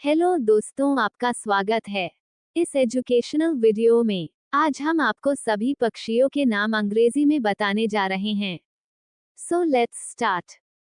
Hello दोस्तों, आपका स्वागत है इस एजुकेशनल वीडियो में। आज हम आपको सभी पक्षियों के नाम अंग्रेजी में बताने जा रहे हैं। So let's start.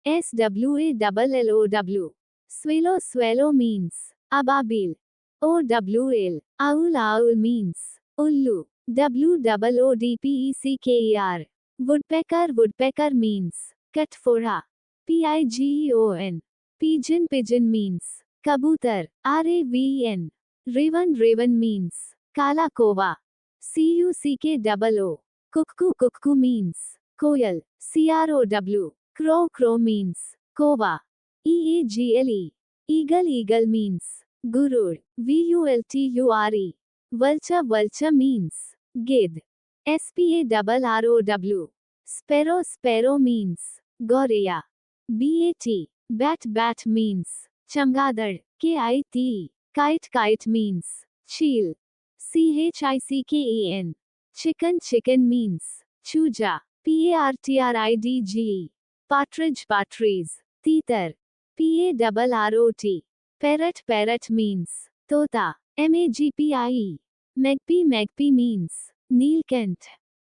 SWALLOW Swallow swallow means ababil. OWL owl owl means ullu. WOODPECKER woodpecker woodpecker means katfora. PIGEON pigeon pigeon means kabutar. RAVEN raven raven means kala kova. CUCKOO kukku kukku means koyal. CROW crow crow means kova. EAGLE eagle eagle means gurur. VULTURE vulture vulture means gid. SPARROW sparrow sparrow means goreya. BAT bat bat means chamgadad. KITE kite kite means cheel. CHICKEN chicken chicken means chuja. PARTRIDGE partridge partridge. Teetar PARROT parrot parrot means tota. MAGPIE magpie magpie means Neelkanth.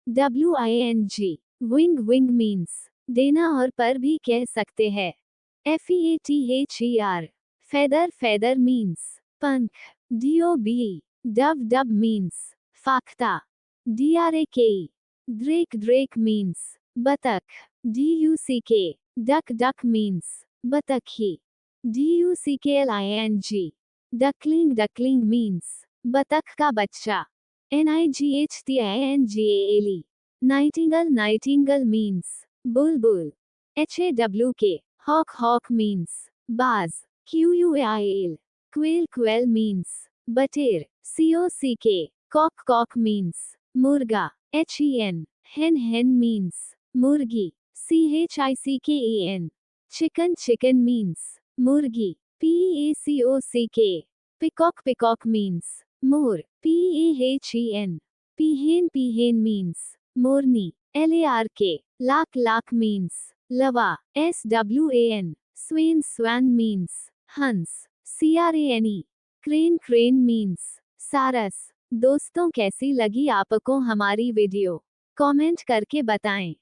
WING wing wing means देना और पर भी कह सकते हैं. FEATHER feather feather means पंख. DOBE dove dove means फाख्ता. DRAKE drake drake means बतख. DUCK duck duck means बतखी. DUCKLING duckling duckling means बतख का बच्चा. NIGHTINGALE nightingale nightingale means bulbul. HAWK hawk hawk means बाज. QUAIL quail quail means बटेर. COCK cock cock means मुर्गा. HEN hen hen means मुर्गी. CHICKEN chicken chicken means मुर्गी. PEACOCK peacock peacock means मोर. PAHEN peahen peahen means मोरनी. LARK lakh lakh means लवा. SWAN swain swan means हंस. CRANE crane crane means सारस. दोस्तों, कैसी लगी आपको हमारी वीडियो? कमेंट करके बताएं।